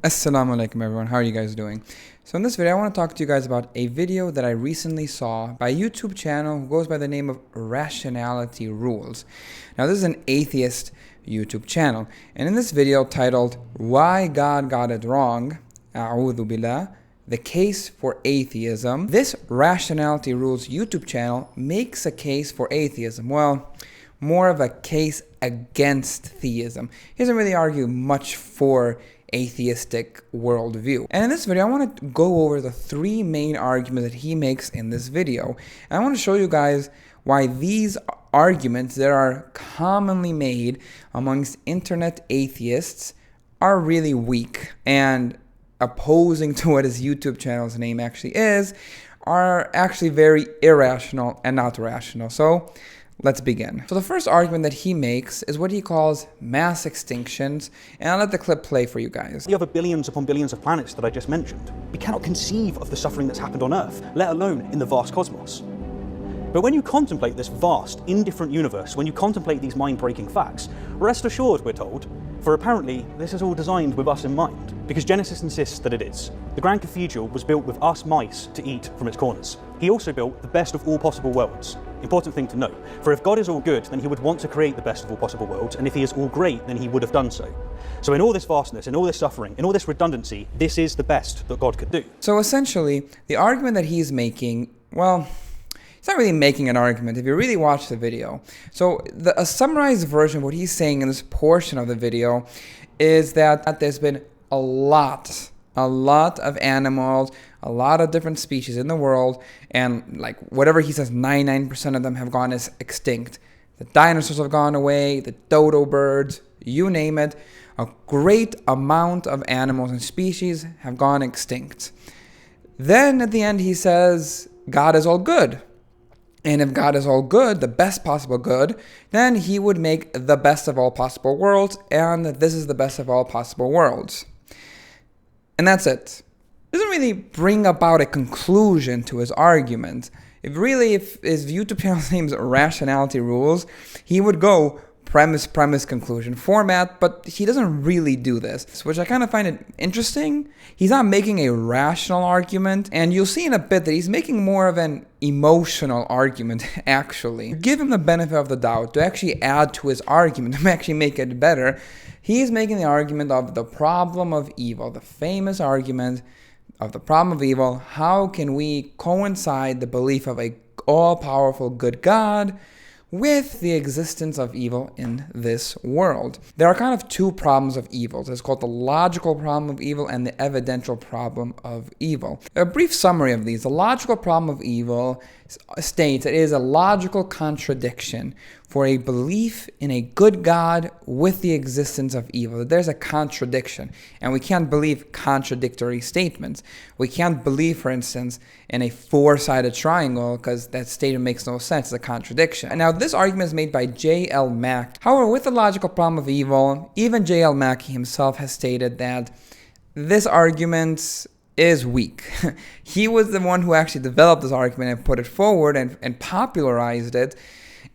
Assalamu alaikum everyone, how are you guys doing? So in this video I want to talk to you guys about a video that I recently saw by a YouTube channel who goes by the name of Rationality Rules. Now this is an atheist YouTube channel, and in this video titled Why God Got It Wrong, A'udhu Billah, the case for atheism, this Rationality Rules YouTube channel makes a case for atheism. Well, more of a case against theism. He doesn't really argue much for atheistic worldview. And in this video, I want to go over the three main arguments that he makes in this video. And I want to show you guys why these arguments that are commonly made amongst internet atheists are really weak and opposing to what his YouTube channel's name actually is, are actually very irrational and not rational. So let's begin. So the first argument that he makes is what he calls mass extinctions, and I'll let the clip play for you guys. The other billions upon billions of planets that I just mentioned. We cannot conceive of the suffering that's happened on Earth, let alone in the vast cosmos. But when you contemplate this vast, indifferent universe, when you contemplate these mind-breaking facts, rest assured, we're told, for apparently this is all designed with us in mind, because Genesis insists that it is. The Grand Cathedral was built with us mice to eat from its corners. He also built the best of all possible worlds. Important thing to note, for if God is all good, then he would want to create the best of all possible worlds, and if he is all great, then he would have done so. So in all this vastness, in all this suffering, in all this redundancy, this is the best that God could do. So essentially, the argument that he's making, well, he's not really making an argument if you really watch the video. So a summarized version of what he's saying in this portion of the video is that there's been a lot of animals, a lot of different species in the world, and like whatever he says, 99% of them have gone extinct. The dinosaurs have gone away, the dodo birds, you name it. A great amount of animals and species have gone extinct. Then at the end he says, God is all good. And if God is all good, the best possible good, then he would make the best of all possible worlds, and this is the best of all possible worlds. And that's it. Doesn't really bring about a conclusion to his argument. If his YouTube channel's name is Rationality Rules, he would go premise, conclusion format, but he doesn't really do this, which I kind of find it interesting. He's not making a rational argument, and you'll see in a bit that he's making more of an emotional argument, actually. Give him the benefit of the doubt to actually add to his argument, to actually make it better. He's making the argument of the problem of evil, the famous argument of the problem of evil. How can we coincide the belief of a all-powerful good God with the existence of evil in this world? There are kind of two problems of evil. It's called the logical problem of evil and the evidential problem of evil. A brief summary of these. The logical problem of evil states it is a logical contradiction for a belief in a good God with the existence of evil. There's a contradiction, and we can't believe contradictory statements. We can't believe, for instance, in a four-sided triangle because that statement makes no sense. It's a contradiction. And now this argument is made by J.L. Mack. However, with the logical problem of evil, even J.L. Mackey himself has stated that this argument is weak. He was the one who actually developed this argument and put it forward and popularized it.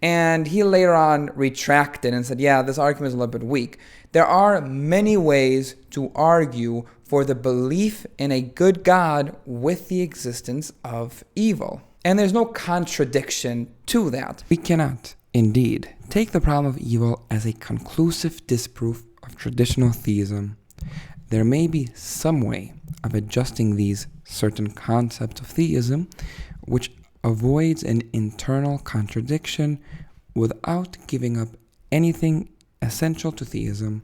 And he later on retracted and said, yeah, this argument is a little bit weak. There are many ways to argue for the belief in a good God with the existence of evil. And there's no contradiction to that. We cannot, indeed, take the problem of evil as a conclusive disproof of traditional theism. There may be some way of adjusting these certain concepts of theism, which avoids an internal contradiction without giving up anything essential to theism.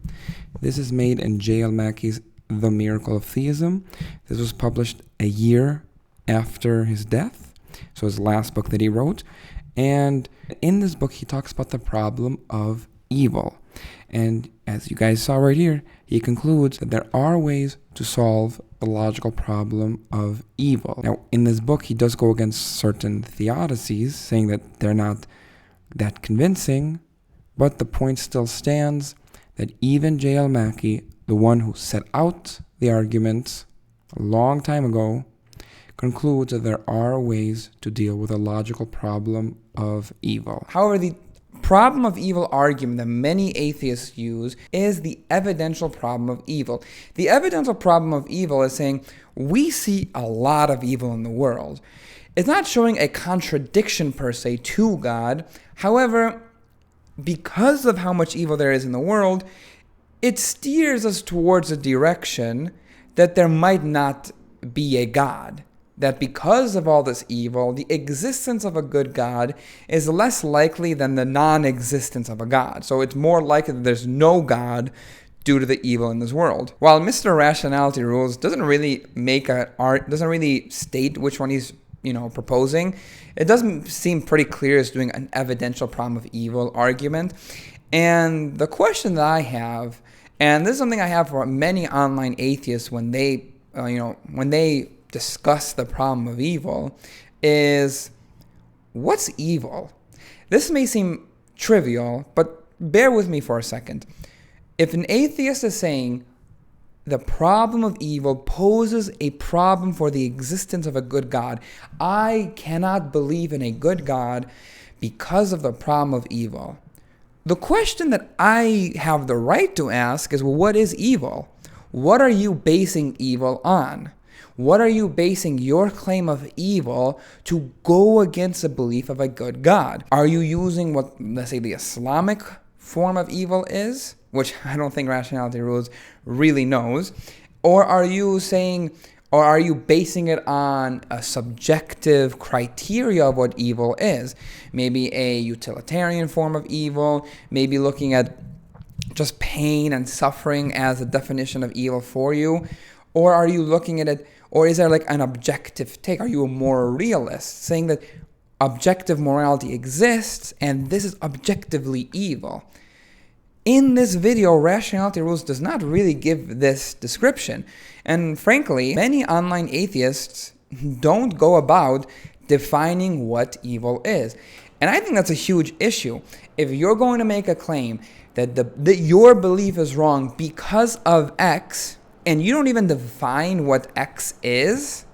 This is made in J.L. Mackey's The Miracle of Theism. This was published a year after his death, so his last book that he wrote. And in this book, he talks about the problem of evil. And as you guys saw right here, he concludes that there are ways to solve the logical problem of evil. Now, in this book, he does go against certain theodicies, saying that they're not that convincing, but the point still stands that even J.L. Mackey, the one who set out the argument a long time ago, concludes that there are ways to deal with a logical problem of evil. However, the problem of evil argument that many atheists use is the evidential problem of evil. The evidential problem of evil is saying we see a lot of evil in the world. It's not showing a contradiction per se to God. However, because of how much evil there is in the world, it steers us towards a direction that there might not be a God. That because of all this evil, the existence of a good God is less likely than the non-existence of a God. So it's more likely that there's no God due to the evil in this world. While Mr. Rationality Rules doesn't really state which one he's proposing, it doesn't seem pretty clear as doing an evidential problem of evil argument. And the question that I have, and this is something I have for many online atheists when they discuss the problem of evil, is what's evil? This may seem trivial, but bear with me for a second. If an atheist is saying the problem of evil poses a problem for the existence of a good God, I cannot believe in a good God because of the problem of evil. The question that I have the right to ask is, well, what is evil? What are you basing evil on? What are you basing your claim of evil to go against the belief of a good God? Are you using what, let's say, the Islamic form of evil is, which I don't think Rationality Rules really knows, or are you basing it on a subjective criteria of what evil is? Maybe a utilitarian form of evil, maybe looking at just pain and suffering as a definition of evil for you, or are you looking at it, or is there like an objective take? Are you a moral realist, saying that objective morality exists and this is objectively evil? In this video, Rationality Rules does not really give this description. And frankly, many online atheists don't go about defining what evil is. And I think that's a huge issue. If you're going to make a claim that your belief is wrong because of X, and you don't even define what X is,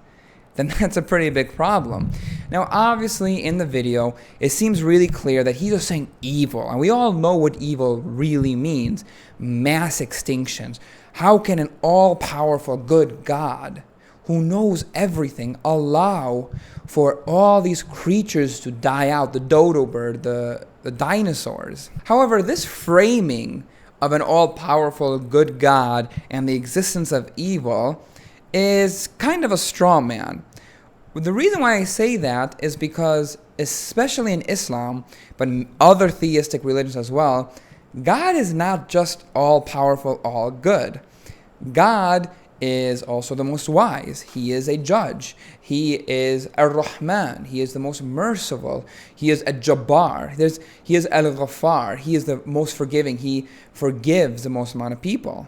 then that's a pretty big problem. Now, obviously, in the video, it seems really clear that he's just saying evil. And we all know what evil really means. Mass extinctions. How can an all-powerful good God who knows everything allow for all these creatures to die out? The dodo bird, the dinosaurs. However, this framing of an all-powerful good God and the existence of evil is kind of a straw man. The reason why I say that is because, especially in Islam, but in other theistic religions as well, God is not just all-powerful, all good. God is also the most wise. He is a judge. He is ar-Rahman. He is the most merciful. He is a-Jabbar. He is al-Ghaffar. He is the most forgiving. He forgives the most amount of people.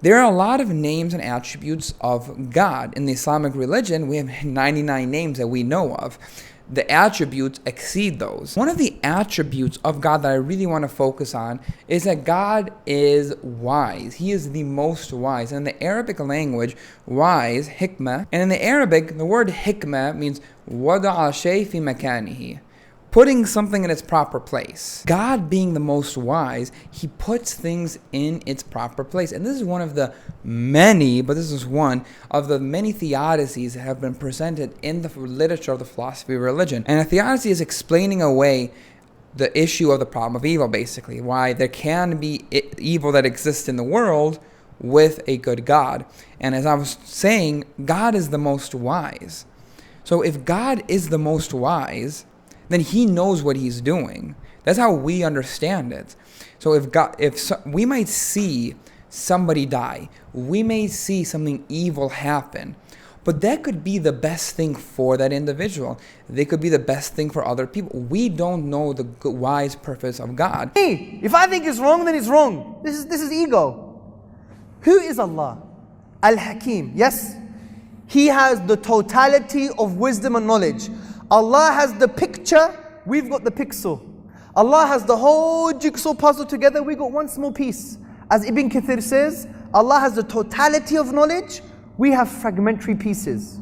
There are a lot of names and attributes of God. In the Islamic religion, we have 99 names that we know of. The attributes exceed those. One of the attributes of God that I really want to focus on is that God is wise. He is the most wise. In the Arabic language, wise, hikmah, and in the Arabic, the word hikmah means wada'a shay fi makanihi, putting something in its proper place. God being the most wise, he puts things in its proper place. And this is one of the many, but this is one of the many theodicies that have been presented in the literature of the philosophy of religion. And a theodicy is explaining away the issue of the problem of evil, basically. Why there can be evil that exists in the world with a good God. And as I was saying, God is the most wise. So if God is the most wise, then he knows what he's doing. That's how we understand it. So we might see somebody die, we may see something evil happen, but that could be the best thing for that individual. They could be the best thing for other people. We don't know the wise purpose of God. Hey, if I think it's wrong, then it's wrong. This is ego. Who is Allah? Al-Hakim. Yes, he has the totality of wisdom and knowledge. Allah has the picture, we've got the pixel. Allah has the whole jigsaw puzzle together, we got one small piece. As Ibn Kathir says, Allah has the totality of knowledge, we have fragmentary pieces.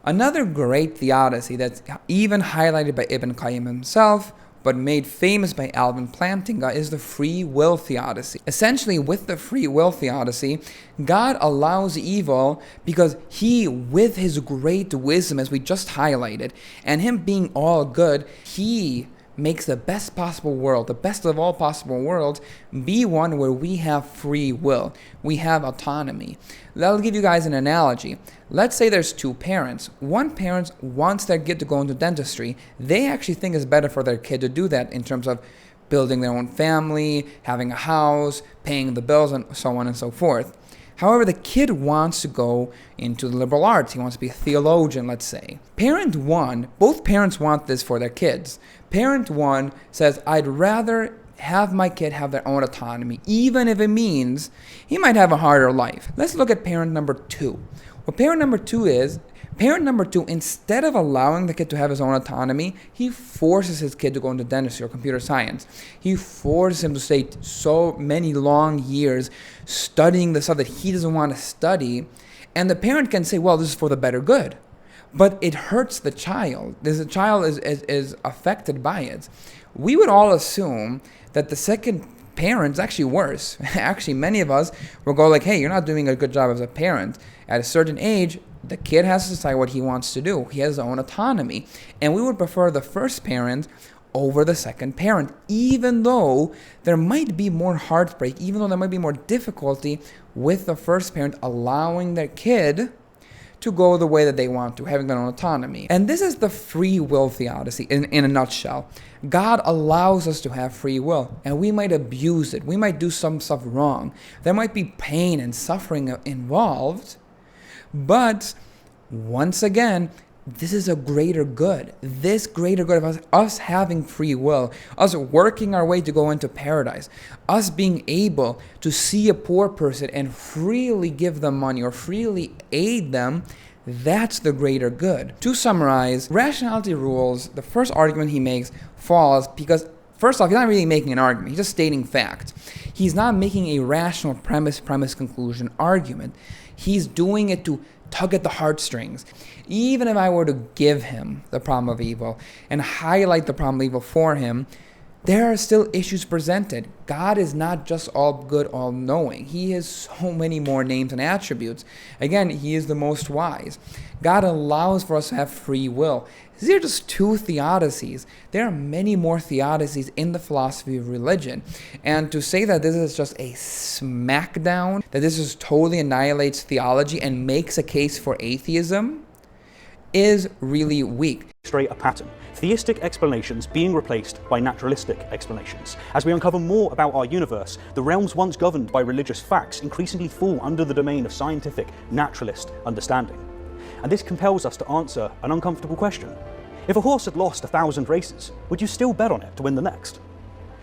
Another great theodicy that's even highlighted by Ibn Qayyim himself but made famous by Alvin Plantinga, is the free will theodicy. Essentially, with the free will theodicy, God allows evil because he, with his great wisdom, as we just highlighted, and him being all good, he makes the best possible world, the best of all possible worlds, be one where we have free will. We have autonomy. I'll give you guys an analogy. Let's say there's two parents. One parent wants their kid to go into dentistry. They actually think it's better for their kid to do that in terms of building their own family, having a house, paying the bills, and so on and so forth. However, the kid wants to go into the liberal arts. He wants to be a theologian, let's say. Parent one, both parents want this for their kids. Parent one says, I'd rather have my kid have their own autonomy, even if it means he might have a harder life. Let's look at parent number two. What parent number two is, parent number two, instead of allowing the kid to have his own autonomy, he forces his kid to go into dentistry or computer science. He forces him to stay so many long years studying the stuff that he doesn't want to study. And the parent can say, well, this is for the better good. But it hurts the child. The child is affected by it. We would all assume that the second parent's actually worse. Actually, many of us will go like, hey, you're not doing a good job as a parent. At a certain age, the kid has to decide what he wants to do. He has his own autonomy. And we would prefer the first parent over the second parent, even though there might be more heartbreak, even though there might be more difficulty with the first parent allowing their kid to go the way that they want to, having their own autonomy. And this is the free will theodicy in a nutshell. God allows us to have free will, and we might abuse it. We might do some stuff wrong. There might be pain and suffering involved, but once again, this is a greater good. This greater good of us having free will, us working our way to go into paradise, us being able to see a poor person and freely give them money or freely aid them, that's the greater good. To summarize, rationality rules, the first argument he makes falls because, first off, he's not really making an argument. He's just stating fact. He's not making a rational premise, conclusion argument. He's doing it to tug at the heartstrings. Even if I were to give him the problem of evil and highlight the problem of evil for him, there are still issues presented. God is not just all good, all knowing. He has so many more names and attributes. Again, he is the most wise. God allows for us to have free will. These are just two theodicies. There are many more theodicies in the philosophy of religion. And to say that this is just a smackdown, that this just totally annihilates theology and makes a case for atheism, is really weak. A pattern. Theistic explanations being replaced by naturalistic explanations. As we uncover more about our universe, the realms once governed by religious facts increasingly fall under the domain of scientific, naturalist understanding. And this compels us to answer an uncomfortable question. If a horse had lost 1,000 races, would you still bet on it to win the next?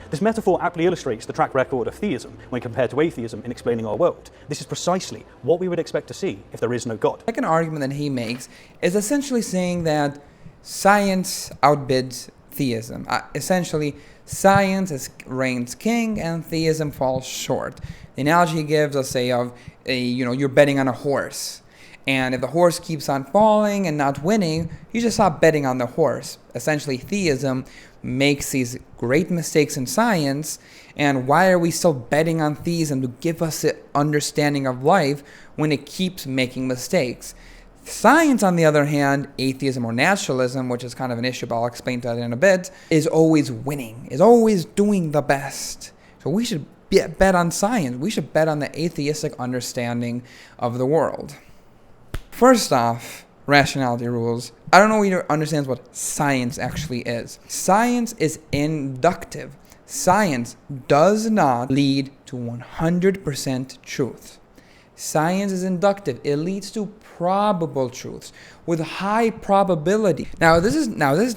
This metaphor aptly illustrates the track record of theism when compared to atheism in explaining our world. This is precisely what we would expect to see if there is no God. The second argument that he makes is essentially saying that science outbids theism. Essentially, science reigns king and theism falls short. The analogy he gives us, say, of you're betting on a horse. And if the horse keeps on falling and not winning, you just stop betting on the horse. Essentially, theism makes these great mistakes in science, and why are we still betting on theism to give us an understanding of life when it keeps making mistakes? Science, on the other hand, atheism or naturalism, which is kind of an issue, but I'll explain that in a bit, is always winning, is always doing the best. So we should bet on science. We should bet on the atheistic understanding of the world. First off, rationality rules. I don't know if you understand what science actually is. Science is inductive. Science does not lead to 100% truth. Science is inductive. It leads to probable truths with high probability. Now this is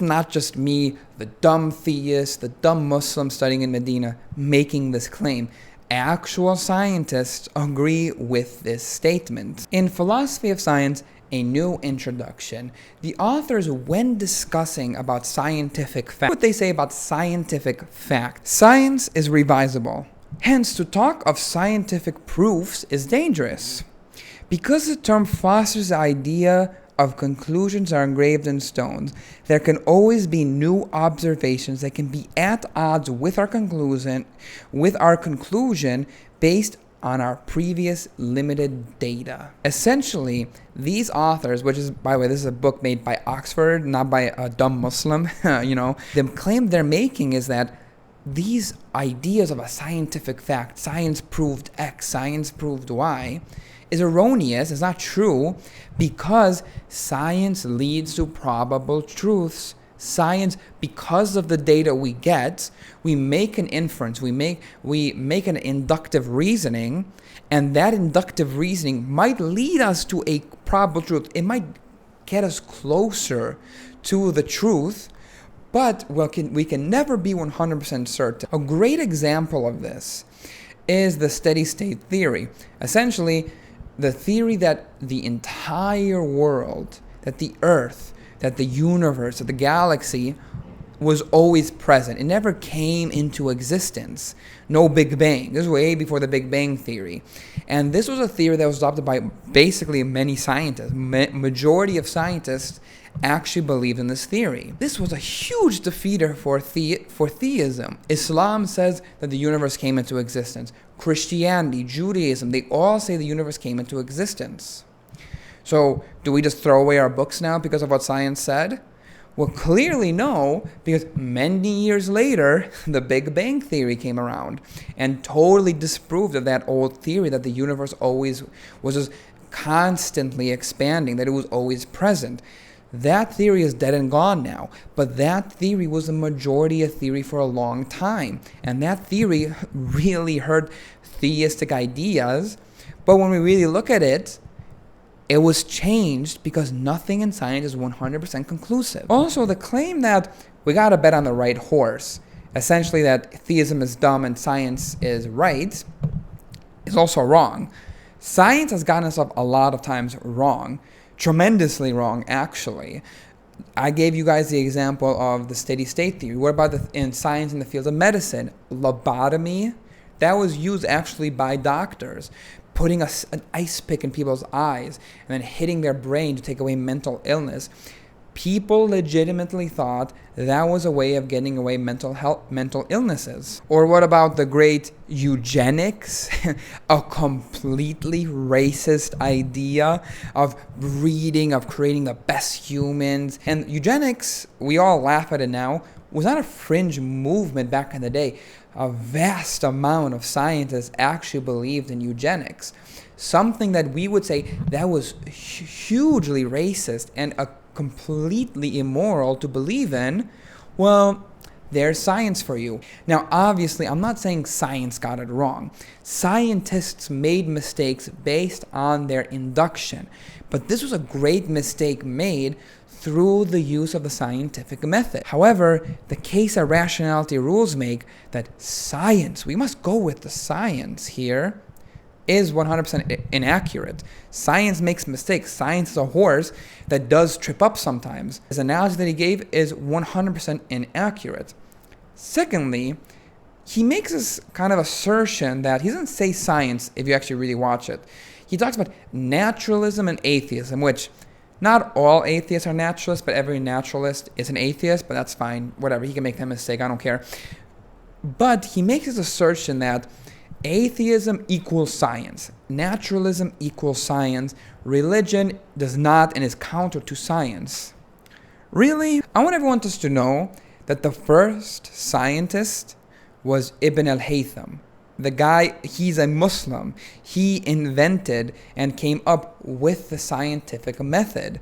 not just me, the dumb theist, the dumb Muslim studying in Medina, making this claim. Actual scientists agree with this statement. In Philosophy of Science, A New Introduction, the authors, when discussing about scientific fact, what they say about scientific fact. Science is revisable. Hence, to talk of scientific proofs is dangerous, because the term fosters the idea of conclusions are engraved in stones. There can always be new observations that can be at odds with our conclusion based on our previous limited data. Essentially, these authors, which is, by the way, this is a book made by Oxford, not by a dumb Muslim, the claim they're making is that these ideas of a scientific fact, science proved X, science proved Y, is erroneous, is not true, because science leads to probable truths. Science, because of the data we get, we make an inference, we make an inductive reasoning, and that inductive reasoning might lead us to a probable truth. It might get us closer to the truth, but we can never be 100% certain. A great example of this is the steady state theory. Essentially, the theory that the entire world, that the Earth, that the universe, that the galaxy was always present. It never came into existence. No Big Bang. This was way before the Big Bang theory. And this was a theory that was adopted by basically many scientists. Majority of scientists actually believed in this theory. This was a huge defeater for theism. Islam says that the universe came into existence. Christianity, Judaism, they all say the universe came into existence. So, do we just throw away our books now because of what science said? Well, clearly no, because many years later, the Big Bang theory came around and totally disproved of that old theory that the universe always was just constantly expanding, that it was always present. That theory is dead and gone now, but that theory was the majority of theory for a long time, and that theory really hurt theistic ideas, but when we really look at it, it was changed because nothing in science is 100% conclusive. Also, the claim that we gotta bet on the right horse, essentially that theism is dumb and science is right, is also wrong. Science has gotten itself a lot of times wrong, tremendously wrong, actually. I gave you guys the example of the steady state theory. What about in science in the field of medicine? Lobotomy, that was used actually by doctors, putting an ice pick in people's eyes and then hitting their brain to take away mental illness. People legitimately thought that was a way of getting away mental illnesses. Or what about the great eugenics? A completely racist idea of breeding, of creating the best humans. And eugenics, we all laugh at it now, was not a fringe movement back in the day. A vast amount of scientists actually believed in eugenics. Something that we would say that was hugely racist and completely immoral to believe in, well, there's science for you. Now, obviously, I'm not saying science got it wrong. Scientists made mistakes based on their induction. But this was a great mistake made through the use of the scientific method. However, the case that rationality rules make that science, we must go with the science here, is 100% inaccurate. Science makes mistakes. Science is a horse that does trip up sometimes. His analogy that he gave is 100% inaccurate. Secondly, he makes this kind of assertion that he doesn't say science if you actually really watch it. He talks about naturalism and atheism, which not all atheists are naturalists, but every naturalist is an atheist, but that's fine. Whatever, he can make that mistake, I don't care. But he makes this assertion that atheism equals science, naturalism equals science, religion does not and is counter to science. Really? I want everyone just to know that the first scientist was Ibn al-Haytham. The guy, he's a Muslim. He invented and came up with the scientific method.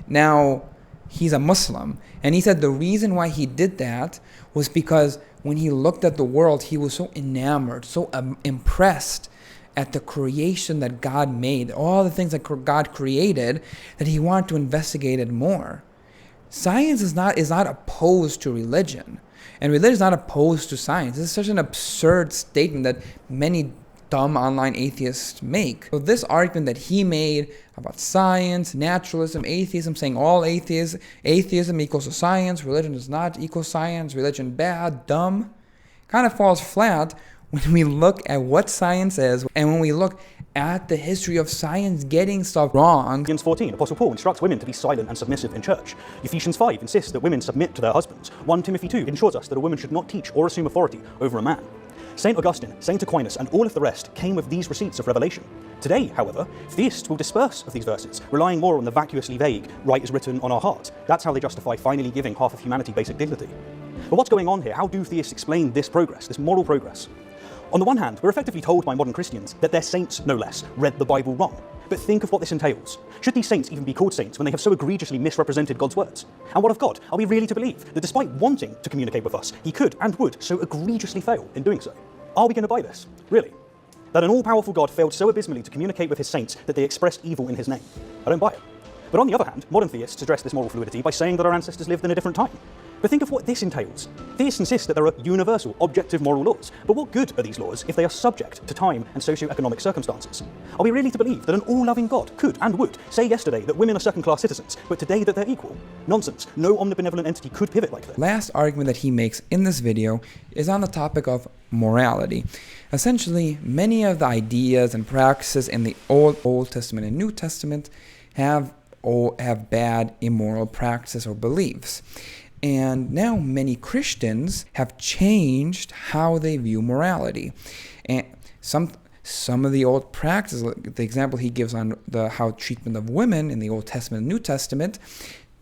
Now, he's a Muslim. And he said the reason why he did that was because when he looked at the world, he was so enamored, so impressed at the creation that God made, all the things that God created, that he wanted to investigate it more. Science is not opposed to religion. And religion is not opposed to science. This is such an absurd statement that many dumb online atheists make. So this argument that he made about science, naturalism, atheism, saying all atheism equals to science, religion does not equal science, religion bad, dumb, kind of falls flat when we look at what science is and when we look at the history of science getting stuff wrong. Ephesians 14, Apostle Paul instructs women to be silent and submissive in church. Ephesians 5 insists that women submit to their husbands. 1 Timothy 2 ensures us that a woman should not teach or assume authority over a man. St. Augustine, St. Aquinas, and all of the rest came with these receipts of revelation. Today, however, theists will disperse of these verses, relying more on the vacuously vague, right is written on our hearts. That's how they justify finally giving half of humanity basic dignity. But what's going on here? How do theists explain this progress, this moral progress? On the one hand, we're effectively told by modern Christians that their saints, no less, read the Bible wrong. But think of what this entails. Should these saints even be called saints when they have so egregiously misrepresented God's words? And what of God? Are we really to believe that despite wanting to communicate with us, he could and would so egregiously fail in doing so? Are we going to buy this? Really? That an all-powerful God failed so abysmally to communicate with his saints that they expressed evil in his name? I don't buy it. But on the other hand, modern theists address this moral fluidity by saying that our ancestors lived in a different time. But think of what this entails. Theists insist that there are universal, objective moral laws. But what good are these laws if they are subject to time and socio-economic circumstances? Are we really to believe that an all-loving God could and would say yesterday that women are second-class citizens, but today that they're equal? Nonsense. No omnibenevolent entity could pivot like this. Last argument that he makes in this video is on the topic of morality. Essentially, many of the ideas and practices in the Old Testament and New Testament have bad immoral practices or beliefs. And now many Christians have changed how they view morality. And some of the old practices, the example he gives on how treatment of women in the Old Testament and New Testament,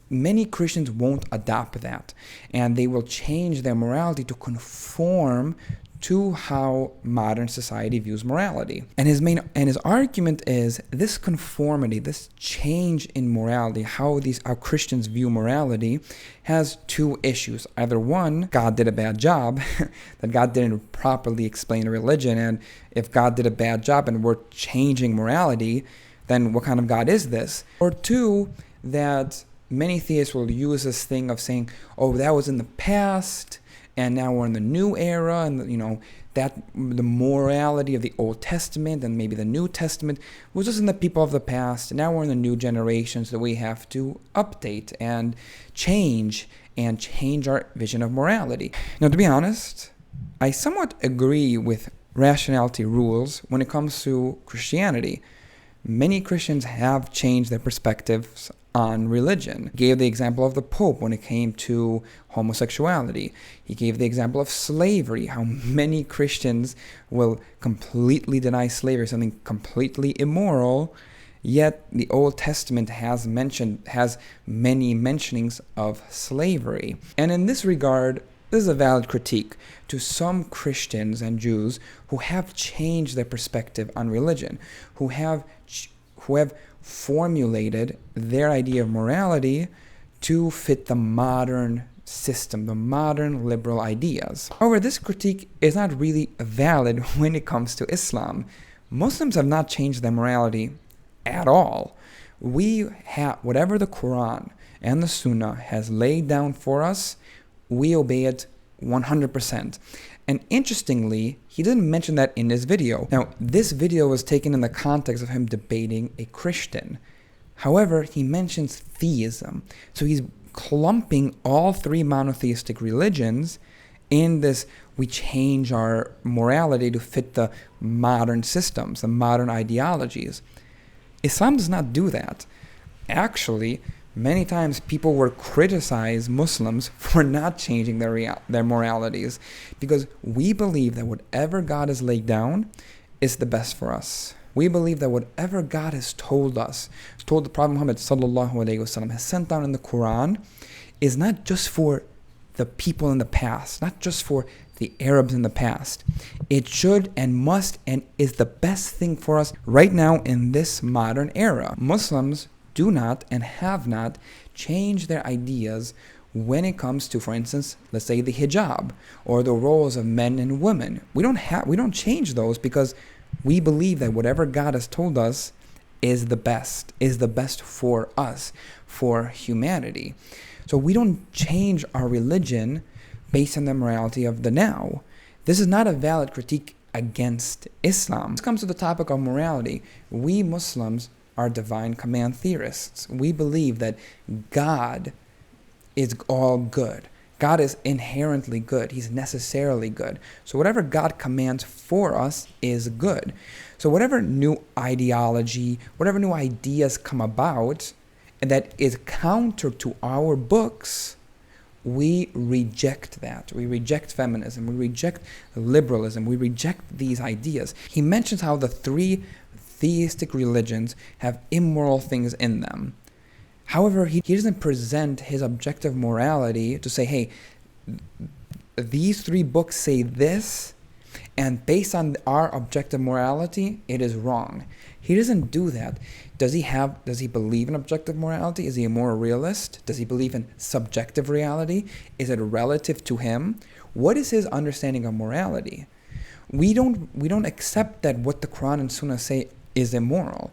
many Christians won't adopt that. And they will change their morality to conform to how modern society views morality. And his argument is this conformity, this change in morality, how Christians view morality, has two issues. Either one, God did a bad job, that God didn't properly explain religion, and if God did a bad job and we're changing morality, then what kind of God is this? Or two, that many theists will use this thing of saying, oh, that was in the past, and now we're in the new era, and that the morality of the Old Testament and maybe the New Testament was just in the people of the past. Now we're in the new generation, so we have to update and change our vision of morality. Now, to be honest, I somewhat agree with rationality rules when it comes to Christianity. Many Christians have changed their perspectives on religion. He gave the example of the Pope when it came to homosexuality. He gave the example of slavery, how many Christians will completely deny slavery, something completely immoral, yet the Old Testament has many mentionings of slavery. And in this regard, this is a valid critique to some Christians and Jews who have changed their perspective on religion, who have formulated their idea of morality to fit the modern system, the modern liberal ideas. However, this critique is not really valid when it comes to Islam. Muslims have not changed their morality at all. We have whatever the Quran and the Sunnah has laid down for us, we obey it 100%. And interestingly, he didn't mention that in his video. Now, this video was taken in the context of him debating a Christian. However, he mentions theism. So he's clumping all three monotheistic religions in this, we change our morality to fit the modern systems, the modern ideologies. Islam does not do that. Actually, many times people will criticize Muslims for not changing their moralities because we believe that whatever God has laid down is the best for us. We believe that whatever God has told us, told the Prophet Muhammad sallallahu alaihi wasallam, has sent down in the Quran, is not just for the people in the past, not just for the Arabs in the past. It should and must and is the best thing for us right now in this modern era. Muslims do not and have not changed their ideas when it comes to, for instance, let's say the hijab or the roles of men and women. We don't change those because we believe that whatever God has told us is the best for us, for humanity. So we don't change our religion based on the morality of the now. This is not a valid critique against Islam. When it comes to the topic of morality, we Muslims are divine command theorists. We believe that God is all good. God is inherently good. He's necessarily good. So whatever God commands for us is good. So whatever new ideology, whatever new ideas come about, and that is counter to our books, we reject that. We reject feminism. We reject liberalism. We reject these ideas. He mentions how the 3 theistic religions have immoral things in them. However, he doesn't present his objective morality to say, hey, these 3 books say this, and based on our objective morality, it is wrong. He doesn't do that. Does he believe in objective morality? Is he a moral realist? Does he believe in subjective reality? Is it relative to him? What is his understanding of morality? We don't accept that what the Quran and Sunnah say is immoral.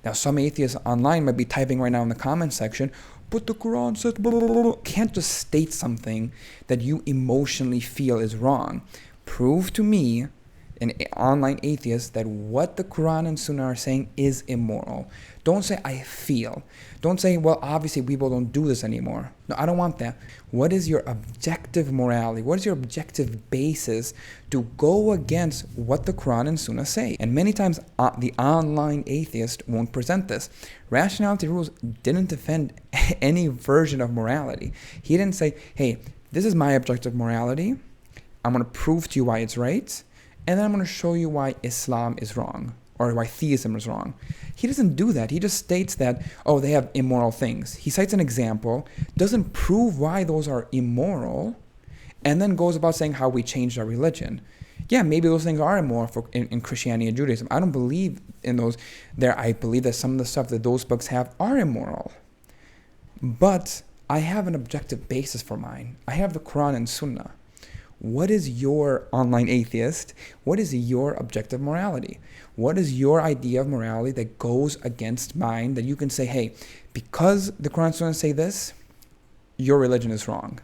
Now, some atheists online might be typing right now in the comment section, but the Quran says blah, blah, blah, blah. Can't just state something that you emotionally feel is wrong. Prove to me, an online atheist, that what the Quran and Sunnah are saying is immoral. Don't say, I feel. Don't say, well, obviously people don't do this anymore. No, I don't want that. What is your objective morality? What is your objective basis to go against what the Quran and Sunnah say? And many times the online atheist won't present this. Rationality Rules didn't defend any version of morality. He didn't say, hey, this is my objective morality. I'm going to prove to you why it's right. And then I'm going to show you why Islam is wrong, or why theism is wrong. He doesn't do that. He just states that, oh, they have immoral things. He cites an example, doesn't prove why those are immoral, and then goes about saying how we changed our religion. Yeah, maybe those things are immoral in Christianity and Judaism. I don't believe in those. I believe that some of the stuff that those books have are immoral. But I have an objective basis for mine. I have the Quran and Sunnah. What is your online atheist? What is your objective morality? What is your idea of morality that goes against mine, that you can say, hey, because the Quran and Sunnah say this, your religion is wrong?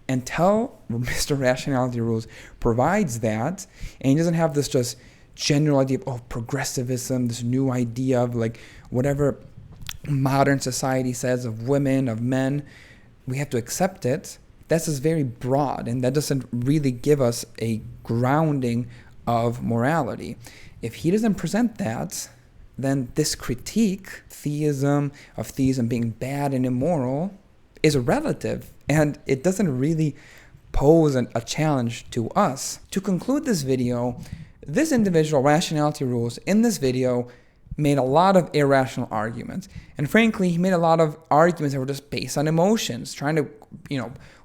Until Mr. Rationality Rules provides that, and he doesn't have this just general idea of, progressivism, this new idea of like whatever modern society says of women, of men, we have to accept it. That's just very broad, and that doesn't really give us a grounding of morality. If he doesn't present that, then this critique, of theism being bad and immoral, is relative, and it doesn't really pose a challenge to us. To conclude this video, this individual, Rationality Rules, in this video made a lot of irrational arguments. And frankly, he made a lot of arguments that were just based on emotions, trying to,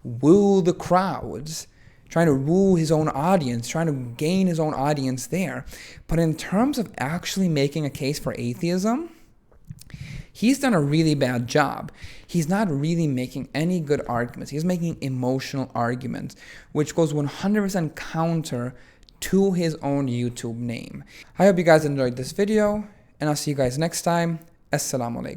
woo the crowds, trying to woo his own audience, trying to gain his own audience there. But in terms of actually making a case for atheism, he's done a really bad job. He's not really making any good arguments. He's making emotional arguments, which goes 100% counter to his own YouTube name. I hope you guys enjoyed this video, and I'll see you guys next time. Assalamu alaikum.